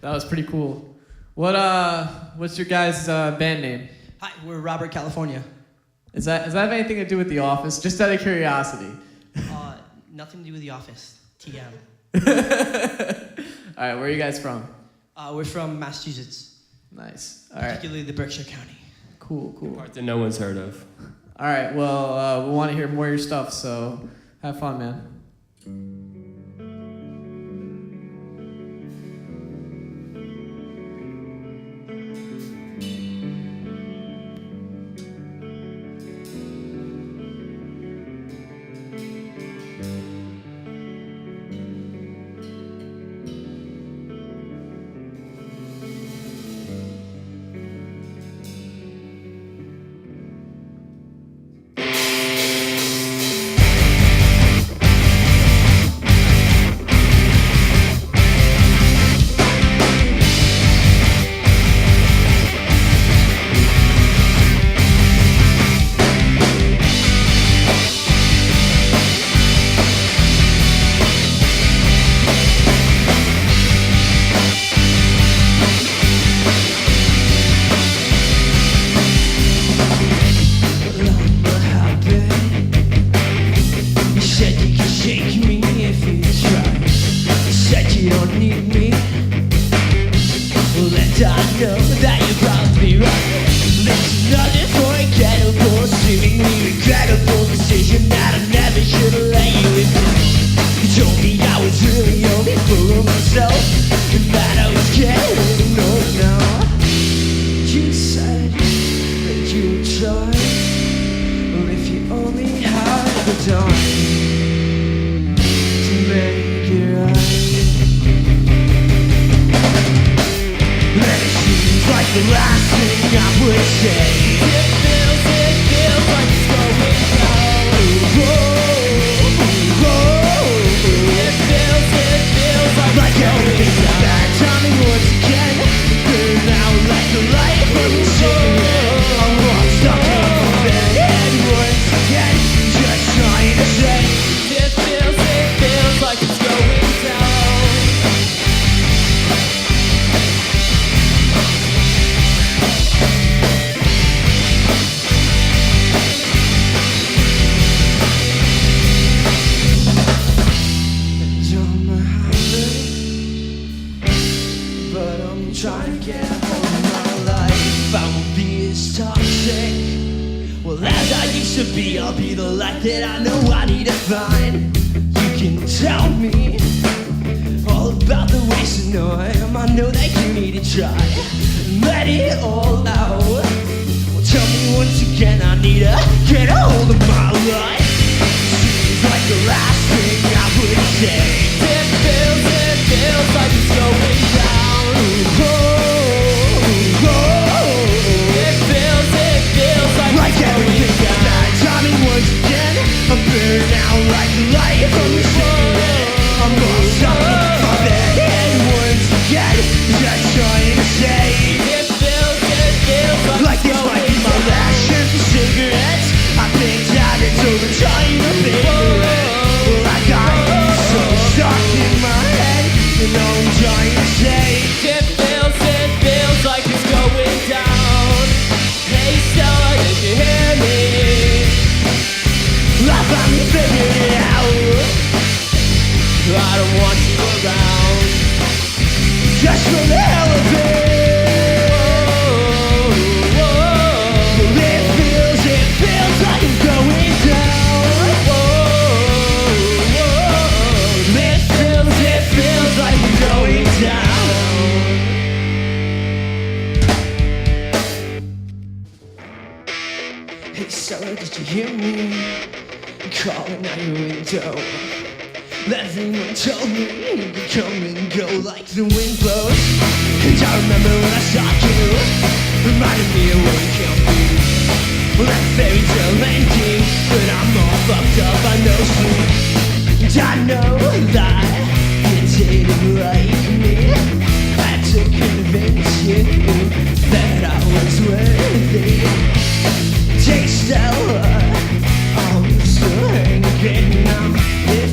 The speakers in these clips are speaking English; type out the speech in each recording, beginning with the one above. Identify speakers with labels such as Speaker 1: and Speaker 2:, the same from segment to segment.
Speaker 1: That was pretty cool. What's your guys' band name?
Speaker 2: Hi, we're Robert, California.
Speaker 1: Does that have anything to do with The Office? Just out of curiosity.
Speaker 2: Nothing to do with The Office. TM.
Speaker 1: All right, where are you guys from?
Speaker 2: We're from Massachusetts.
Speaker 1: Nice. All right.
Speaker 2: Particularly the Berkshire County.
Speaker 1: Cool.
Speaker 3: Part that no one's heard of.
Speaker 1: All right, well, we want to hear more of your stuff, so have fun, man.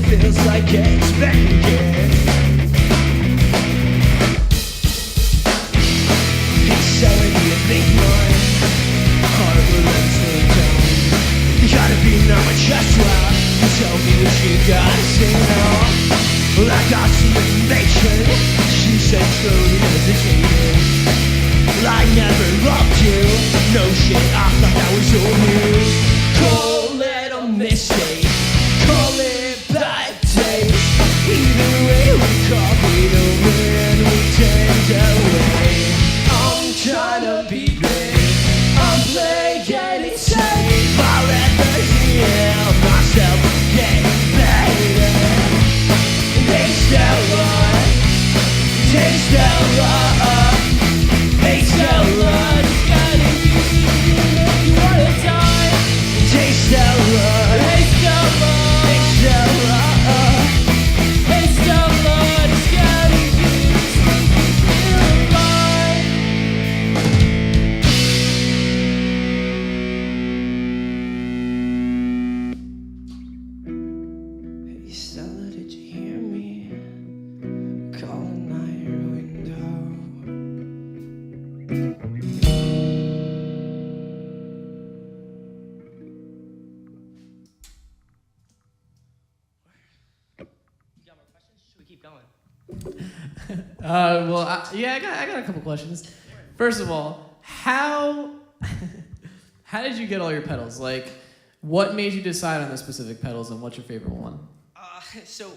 Speaker 4: Feels like it's been
Speaker 3: You gotta be on my chest, well, you tell me what you gotta say now. Well, I got some information, she said slowly hesitating. Well, I never loved you, no shit, I thought that was all new. Call it a mistake, call it bad taste. Either way we copy the wind, we tend away. I'm trying to be great, I'm playing it safe. I'll let the heal myself get better. Taste the blood, taste the blood, taste the blood. It's getting easy if you wanna die. Taste the blood, taste the blood, taste the blood, taste the blood. It's getting easy if you feel alive. Hey Stella, did you hear me? Calling out your window.
Speaker 2: You got more questions? Should we keep going?
Speaker 1: Well, I got a couple questions. First of all, how did you get all your pedals? Like, what made you decide on the specific pedals, and what's your favorite one?
Speaker 2: So,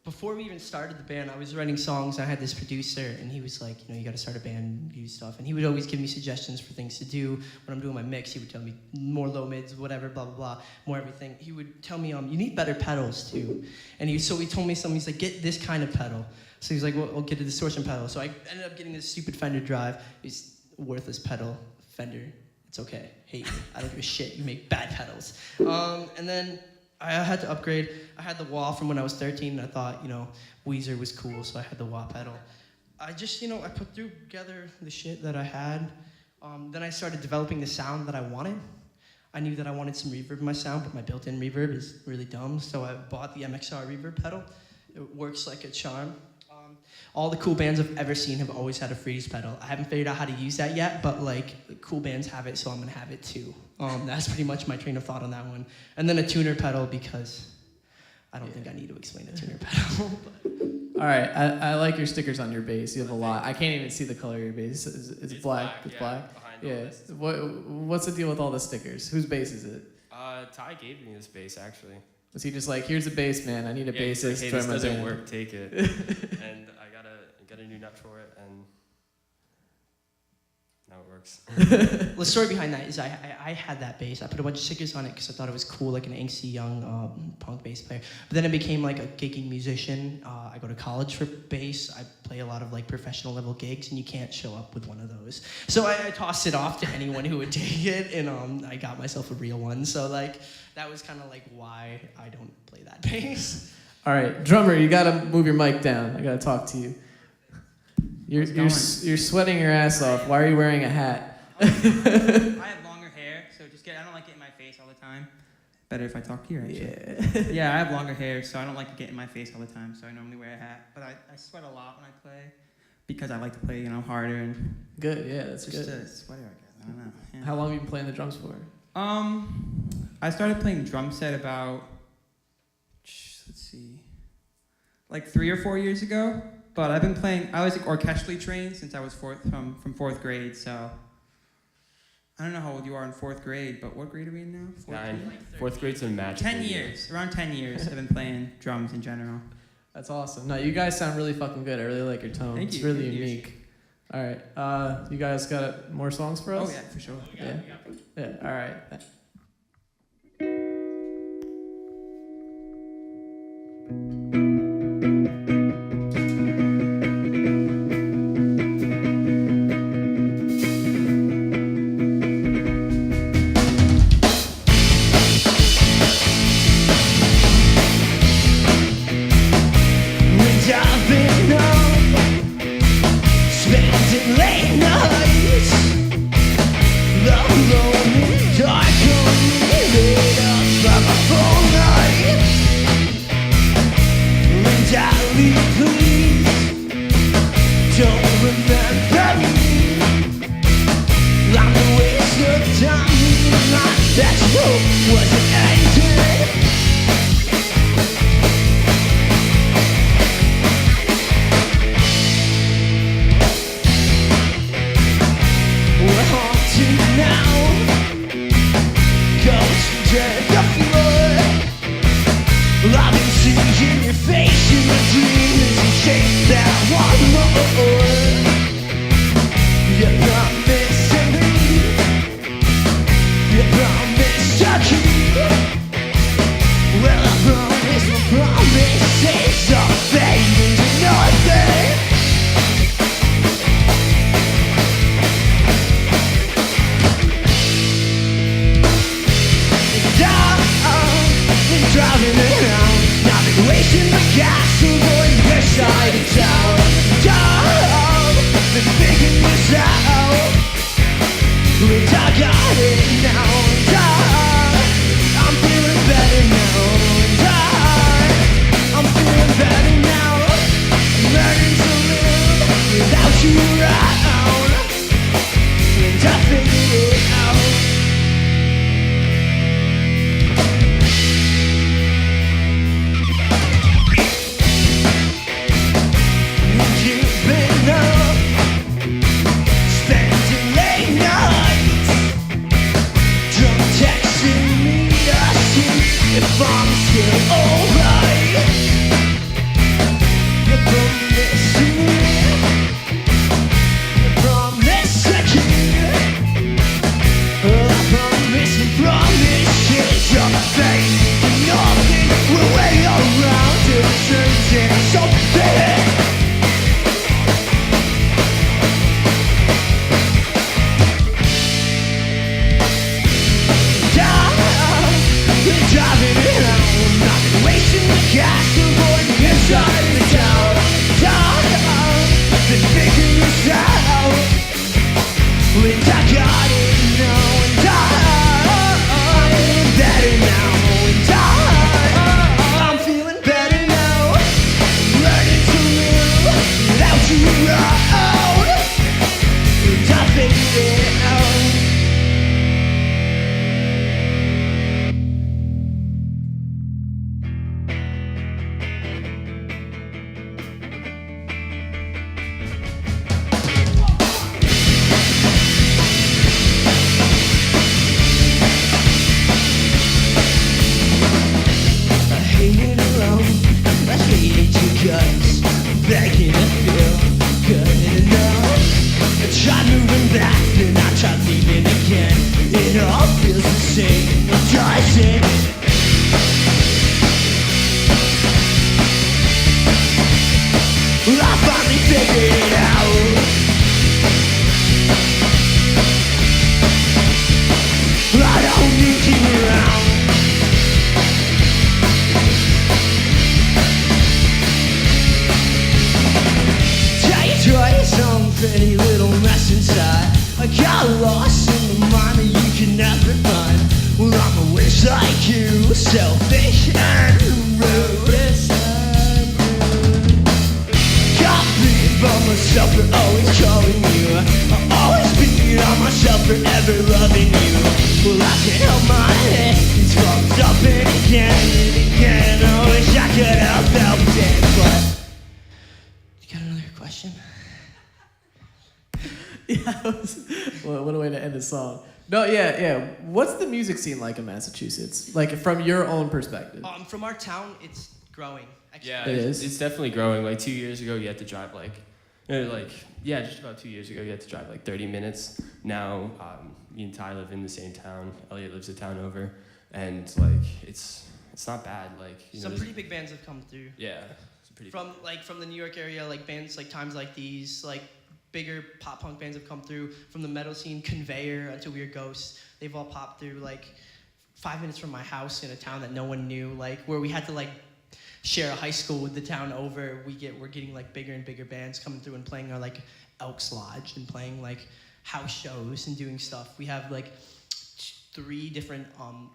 Speaker 2: before we even started the band, I was writing songs. I had this producer, and he was like, you know, you got to start a band, do stuff. And he would always give me suggestions for things to do. When I'm doing my mix, he would tell me more low mids, whatever, blah, blah, blah, more everything. He would tell me, you need better pedals, too. And so he told me something. He's like, get this kind of pedal. So he's like, well, I'll get a distortion pedal. So I ended up getting this stupid Fender Drive. It's a worthless pedal. Fender, it's okay. Hate me. I don't give a shit. You make bad pedals. And then I had to upgrade. I had the wah from when I was 13, and I thought, Weezer was cool, so I had the wah pedal. I just, I put together the shit that I had. Then I started developing the sound that I wanted. I knew that I wanted some reverb in my sound, but my built-in reverb is really dumb, so I bought the MXR reverb pedal. It works like a charm. All the cool bands I've ever seen have always had a freeze pedal. I haven't figured out how to use that yet, but cool bands have it, so I'm gonna have it too. That's pretty much my train of thought on that one. And then a tuner pedal, because I don't think I need to explain a tuner pedal.
Speaker 1: All right, I like your stickers on your bass. You have a lot. I can't even see the color of your bass. It's black. It's black. Yeah. What's the deal with all the stickers? Whose bass is it?
Speaker 4: Ty gave me this bass actually.
Speaker 1: Was he just like, here's a bass, man. I need a bassist.
Speaker 4: Like, hey, this doesn't work. Take it. And I got a new nut for it, and now it works.
Speaker 2: Well, the story behind that is I had that bass. I put a bunch of stickers on it because I thought it was cool, like an angsty young punk bass player. But then I became like a gigging musician. I go to college for bass. I play a lot of professional level gigs, and you can't show up with one of those. So I tossed it off to anyone who would take it, and I got myself a real one. So that was kind of why I don't play that bass.
Speaker 1: All right, drummer, you gotta move your mic down. I gotta talk to you. You're sweating your ass off. Why are you wearing a hat?
Speaker 5: I have longer hair, so I don't like it in my face all the time. Better if I talk here, actually.
Speaker 1: Yeah.
Speaker 5: Yeah, I have longer hair, so I don't like to get in my face all the time, so I normally wear a hat. But I sweat a lot when I play because I like to play, harder and
Speaker 1: Good, yeah, that's
Speaker 5: just
Speaker 1: good.
Speaker 5: a sweater, I guess. I don't know. Yeah.
Speaker 1: How long have you been playing the drums for?
Speaker 5: I started playing drum set about, let's see, 3 or 4 years ago. But I've been playing, I was orchestrally trained since I was from 4th grade, so I don't know how old you are in 4th grade, but what grade are we in now?
Speaker 4: 9. 4th grade's a magical
Speaker 5: 10 years, around 10 years I've been playing drums in general.
Speaker 1: That's awesome. No, you guys sound really fucking good. I really like your tone.
Speaker 5: Thank
Speaker 1: It's
Speaker 5: you.
Speaker 1: really
Speaker 5: Thank you.
Speaker 1: unique. All right, you guys got more songs for us?
Speaker 5: Oh yeah, for sure.
Speaker 1: Yeah, all right.
Speaker 3: Spending late nights, alone, dark, lit up by my phone night. And darling, please don't remember me. I'm the way That's hope wasn't ended. We're haunted now. Ghosts to the floor. I've been seeing your face in my dreams and shake that one more. You promised to me. You promised to keep. Well, I promise my promises are fading to nothing. Driving around, I've been wasting my gas, avoiding your side of town. Down, been figuring this out, and I got it now. And I'm feeling better now. And I'm feeling better now. I'm learning to live without you around, and I figured it out. If I'm still alright, you promise to me, you promise to keep. I promise and promises are fake. Nothing will wait around till it turns into something. Driving around, I've been wasting the gas, avoiding inside the town. Been figuring this out, and I got it now. And I'm feeling better now. And I'm feeling better now. Learning to live without you around, and I figured it out. Begging to feel good enough. I tried moving back, then I tried leaving again. It all feels the same, does it? Well, I finally figured it out. I don't need you around. Some pretty little mess inside. I got lost in the mind that you can never find. Well, I'm a wish like you, selfish and rude. Got beat by myself for always calling you. I'll always beat on myself for ever loving you. Well, I can't help my head, it's fucked up and again and again. I wish I could have helped it, but you got another question?
Speaker 1: Yeah, what a way to end a song. No, yeah. What's the music scene like in Massachusetts? Like from your own perspective?
Speaker 2: From our town, it's growing. Actually.
Speaker 4: Yeah,
Speaker 1: It is?
Speaker 4: It's definitely growing. Like 2 years ago, you had to drive just about 2 years ago, you had to drive like 30 minutes. Now, me and Ty live in the same town. Elliot lives a town over, and like it's not bad. Like
Speaker 2: Some pretty big bands have come through.
Speaker 4: Yeah, it's pretty.
Speaker 2: From the New York area, like bands like Times Like These, like bigger pop punk bands have come through. From the metal scene, Conveyor Until Weird Ghosts, they've all popped through. Like 5 minutes from my house in a town that no one knew, like where we had to like share a high school with the town over. We're getting like bigger and bigger bands coming through and playing our like Elks Lodge and playing like house shows and doing stuff. We have like 3 different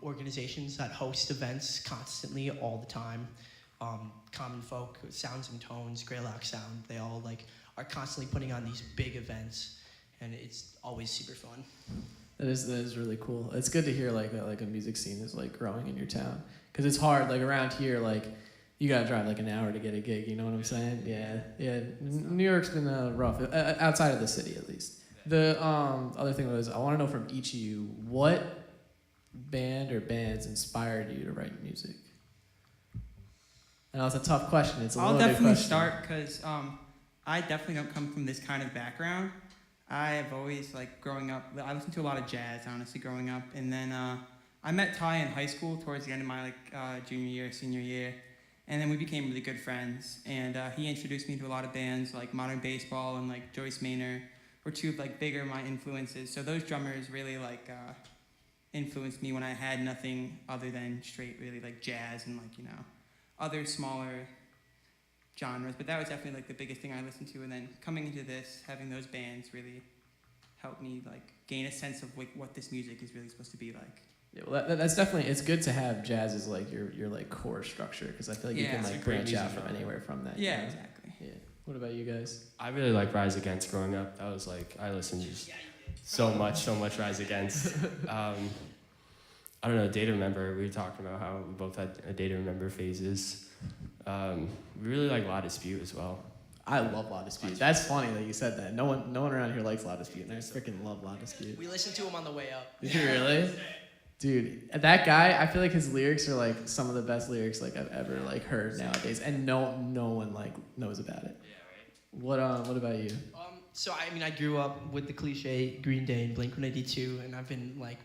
Speaker 2: organizations that host events constantly all the time. Common Folk, Sounds and Tones, Greylock Sound, they all like are constantly putting on these big events, and it's always super fun.
Speaker 1: That is really cool. It's good to hear like that like a music scene is like growing in your town, because it's hard like around here like you gotta drive like an hour to get a gig. You know what I'm saying? Yeah. New York's been rough outside of the city at least. The other thing was I want to know from each of you what band or bands inspired you to write music. I know it's a tough question. It's a
Speaker 5: I'll
Speaker 1: loaded
Speaker 5: definitely
Speaker 1: question.
Speaker 5: start because I definitely don't come from this kind of background. I have always, like, growing up, I listened to a lot of jazz, honestly, growing up. And then I met Ty in high school towards the end of my, like, junior year, senior year. And then we became really good friends. And he introduced me to a lot of bands, like Modern Baseball and, like, Joyce Maynor were two of, like, bigger my influences. So those drummers really, like, influenced me when I had nothing other than straight, really, like, jazz and, like, you know, other smaller genres, but that was definitely like the biggest thing I listened to. And then coming into this, having those bands really helped me like gain a sense of like what this music is really supposed to be like.
Speaker 1: Yeah, well, that's definitely, it's good to have jazz as like your like core structure, because I feel like you can
Speaker 5: it's
Speaker 1: like
Speaker 4: a great
Speaker 1: branch out
Speaker 4: music
Speaker 1: from
Speaker 4: genre.
Speaker 1: anywhere from that.
Speaker 5: Yeah,
Speaker 1: you know?
Speaker 5: exactly.
Speaker 1: Yeah. What about you guys?
Speaker 4: I really like Rise Against growing up. That was like I listened to so much Rise Against. I don't know, Day to Remember. We were talking about how we both had a Day to Remember phases. We really like La Dispute as well.
Speaker 1: I love La Dispute. That's funny that you said that. No one around here likes La Dispute, and I freaking love La Dispute.
Speaker 2: We listened to him on the way up.
Speaker 1: Did you really? Dude, that guy, I feel like his lyrics are like some of the best lyrics like I've ever like heard nowadays, and no one like knows about it. What about you?
Speaker 2: So I mean, I grew up with the cliche Green Day and Blink-182, and I've been like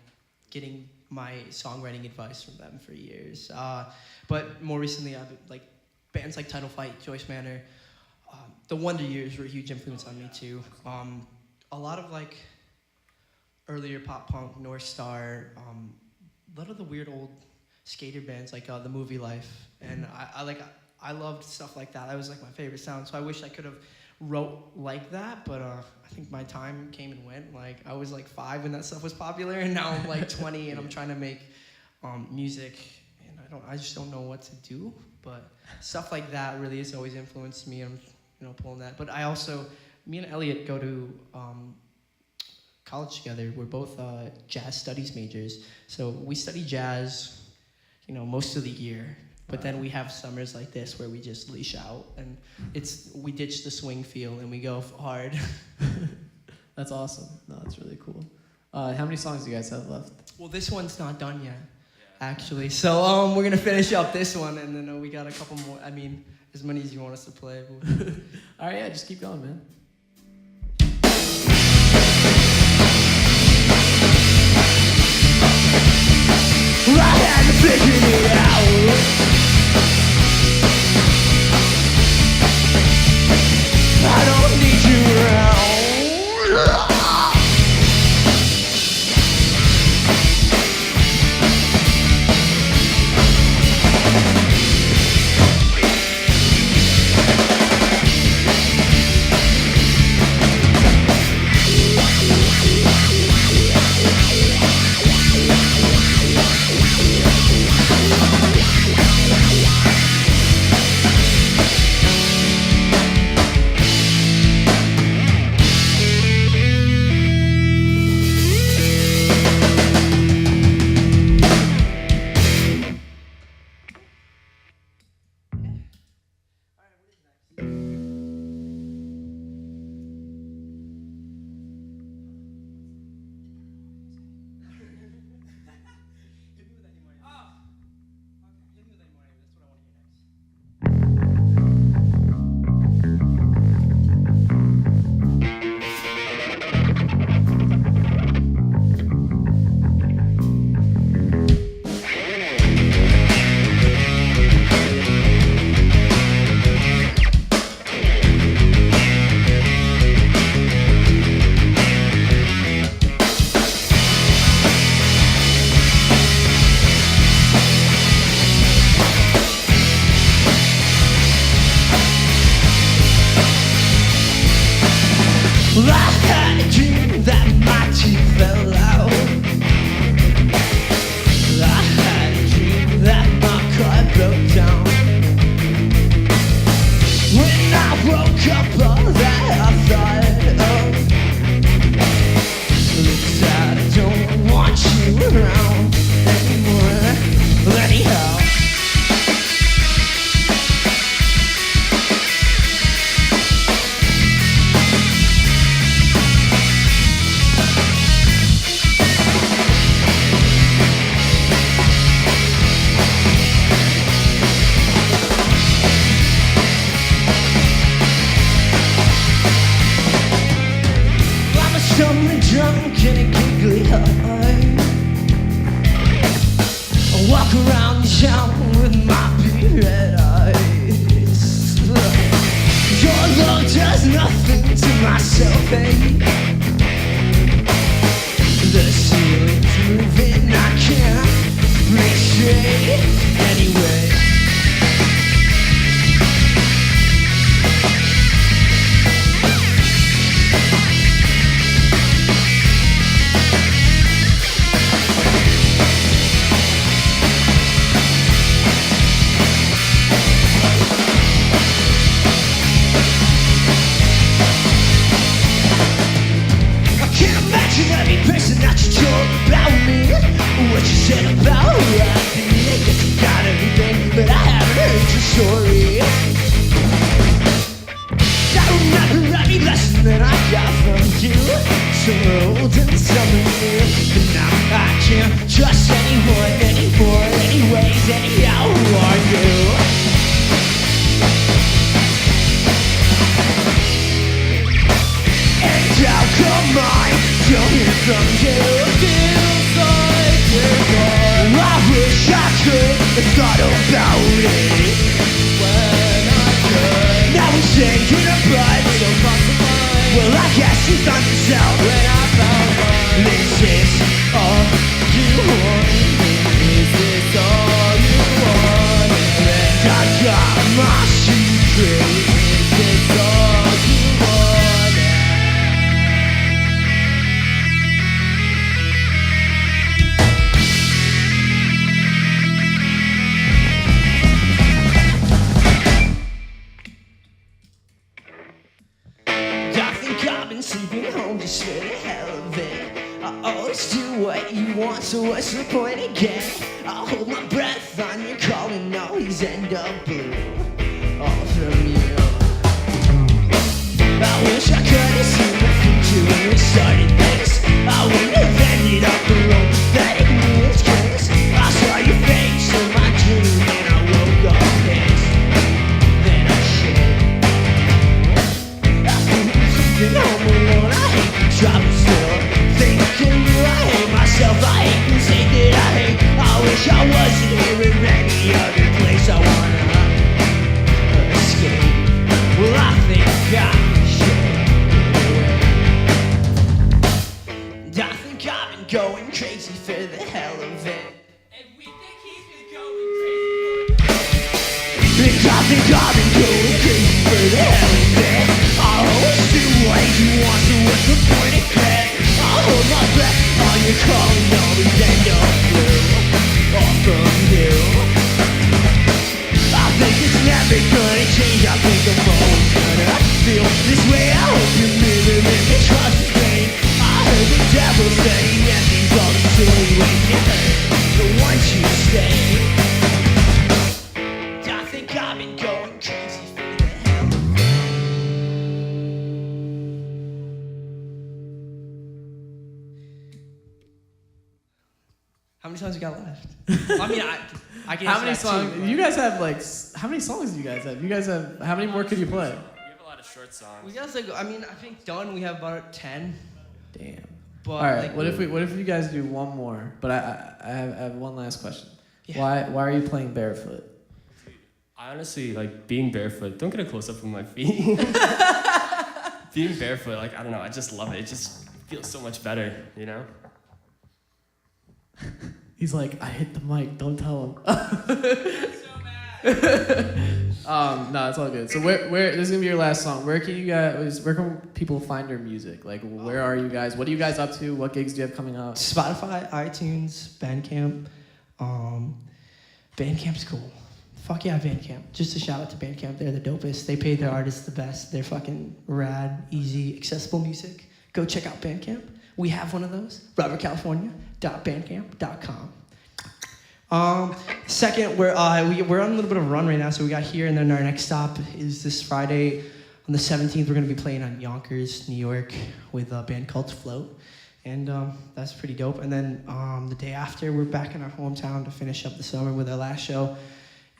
Speaker 2: getting my songwriting advice from them for years. But more recently, I've been, like bands like Title Fight, Joyce Manor, the Wonder Years were a huge influence on me too. A lot of like earlier pop punk, North Star, a lot of the weird old skater bands like The Movie Life, and I loved stuff like that. That was like my favorite sound. So I wish I could have wrote like that, but I think my time came and went. Like I was like 5 when that stuff was popular, and now I'm like 20 and I'm trying to make music, and I just don't know what to do. But stuff like that really has always influenced me. I'm pulling that. But I also, me and Elliot go to college together. We're both jazz studies majors, so we study jazz, most of the year. But then we have summers like this where we just leash out, and we ditch the swing feel and we go hard.
Speaker 1: That's awesome. No, that's really cool. How many songs do you guys have left?
Speaker 2: Well, this one's not done yet, actually. So we're gonna finish up this one, and then we got a couple more. I mean, as many as you want us to play.
Speaker 1: All right, yeah, just keep going, man.
Speaker 3: I had to figure it out. I don't need you around. Stumbling drunk in a giggly high. I walk around town with my big red eyes. Your love does nothing to my self-hate. The ceiling's moving, I can't break straight anyway. Every person that you told about me, what you said about me, I guess you got everything, but I haven't heard your story. I remember every lesson that I got from you, some old and some new, but now I can't trust anyone anymore. Anyways, anyhow, who are you? And how come I don't hear from you? Feels like you're gone. I wish I could have thought about it when I could. Now we're saying goodbye, so far from mine. Well, I guess you found yourself when I found mine. Is this all you want? Is this all you want? And I got my secret. Is this all you want? Sleeping home just for the hell of it. I always do what you want, so what's the point again? I'll hold my breath on your call and always end up blue. All from you. I wish I could have seen the future when we started this. I would have ended up alone, pathetic news case. I saw your face in my dream and I woke up pissed. Then I shit. Home alone, I hate the trouble still. Thinking you, I hate myself. I hate this hate that I hate. I wish I wasn't here in any other place. I wanna escape. Well, I think I should. And I think I've been going crazy for the hell of it. And we think he's been going crazy. And I think I've been going crazy for the hell of it. I'll always do what you want, so what's the point of that? I'll hold my breath on your call and always end up blue. All from you. I think it's never gonna change. I think I'm always gonna feel this way. I hope you're moving in the trust is pain. I heard the devil say endings all the silly ways you hurt. But once you stay, I think I've been going crazy for the hell of it. How many songs you got left? I mean, I can
Speaker 1: How
Speaker 3: answer
Speaker 1: many
Speaker 3: that
Speaker 1: songs?
Speaker 3: too,
Speaker 1: You guys have like. How many songs do you guys have? You guys have. How many more could you play?
Speaker 4: We have a lot of short songs.
Speaker 2: We got like, I mean, I think done we have about 10.
Speaker 1: Damn.
Speaker 2: But
Speaker 1: All right.
Speaker 2: like,
Speaker 1: What if you guys do one more? But I have one last question.
Speaker 2: Yeah.
Speaker 1: Why are you playing barefoot?
Speaker 4: I honestly like being barefoot. Don't get a close up of my feet. Being barefoot, like I don't know, I just love it. It just feels so much better, you know?
Speaker 1: He's like, I hit the mic. Don't tell him. No, it's all good. So where this is gonna be your last song. Where can people find your music? Like, where are you guys? What are you guys up to? What gigs do you have coming up?
Speaker 2: Spotify, iTunes, Bandcamp. Bandcamp's cool. Fuck yeah, Bandcamp. Just a shout out to Bandcamp. They're the dopest. They pay their artists the best. They're fucking rad, easy, accessible music. Go check out Bandcamp. We have one of those. RobertCalifornia.bandcamp.com. Second, we're on a little bit of a run right now, so we got here, and then our next stop is this Friday on the 17th. We're gonna be playing on Yonkers, New York, with a band called Float, and that's pretty dope. And then the day after, we're back in our hometown to finish up the summer with our last show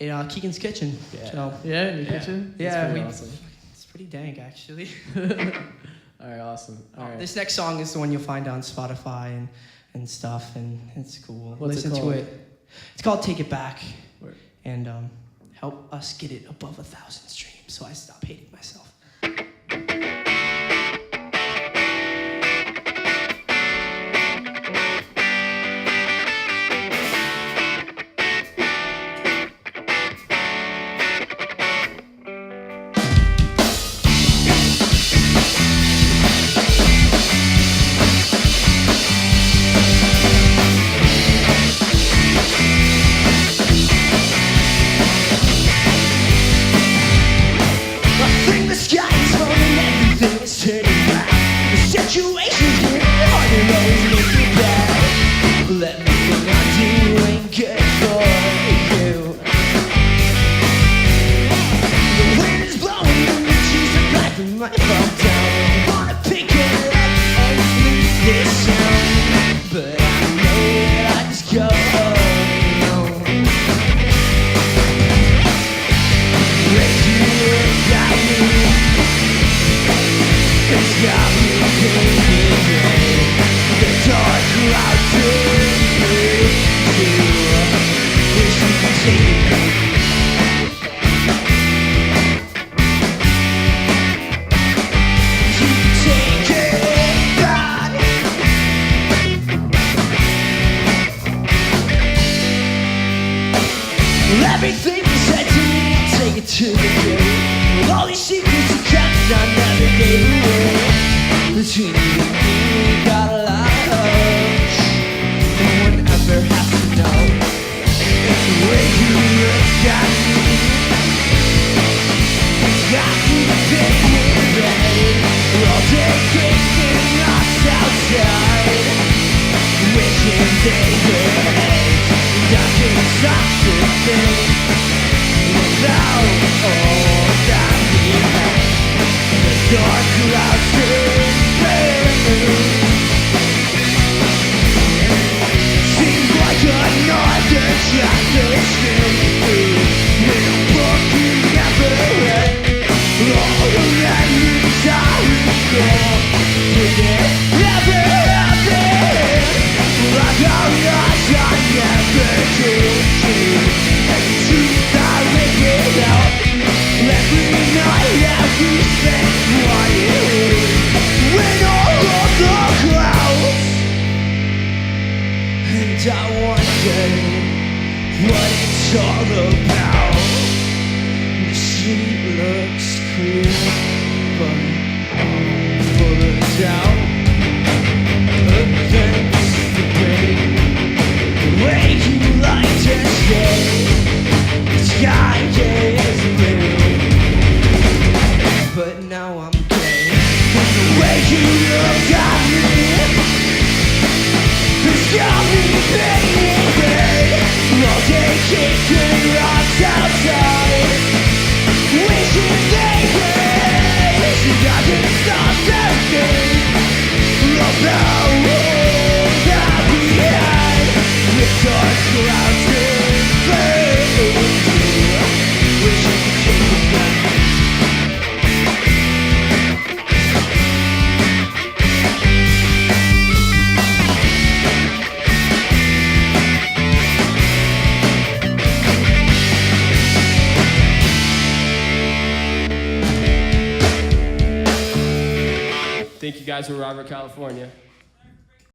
Speaker 2: in Keegan's Kitchen.
Speaker 1: Yeah.
Speaker 2: So,
Speaker 1: Yeah, in your kitchen?
Speaker 2: yeah,
Speaker 1: That's pretty awesome.
Speaker 2: it's pretty dank actually.
Speaker 1: All right, awesome. All right.
Speaker 2: This next song is the one you'll find on Spotify and stuff, and it's cool.
Speaker 1: What's it
Speaker 2: Listen
Speaker 1: called?
Speaker 2: to it. It's called Take It Back.
Speaker 1: Word.
Speaker 2: And help us get it above 1,000 streams so I stop hating myself.
Speaker 3: I think the sky is falling, everything is turning back. The situation's getting harder, always make me bad. Everything I do ain't good for you. The wind is blowing and the trees are black and might fall down. I wanna pick it up and lose this sound, but I know that I just go alone. It's got me thinking, the dark cloud turns me to wish you could take it. You can take it back. Everything you said to me, I take it to the grave. All these secrets you kept, I never gave away. Between you and me, we got a lot of hush. No one ever has to know. It's the way you look at me. It's got me thinking, babe. We're all day kicking us outside, wishing they were hate. And I can't stop to think without all that we had. The dark clouds turn blue. Seems like another chapter through. In a book you never read. All the memories I recall, did it ever happen? I got lost, I never told you. And the truth I live without. Every night, every spent quiet, when all of the clouds. And I wonder what it's all about. The street looks clear, but full of doubt. Against the grain, the way you like to stay, the sky is blue, but now I'm gray. The way you look at me, it's got me thinking, babe. All day kicking rocks outside, wishing they would. And I can stop thinking about all that we had. The dark clouds turn blue. Wish I could take it back.
Speaker 4: Thank you guys for Robert, California.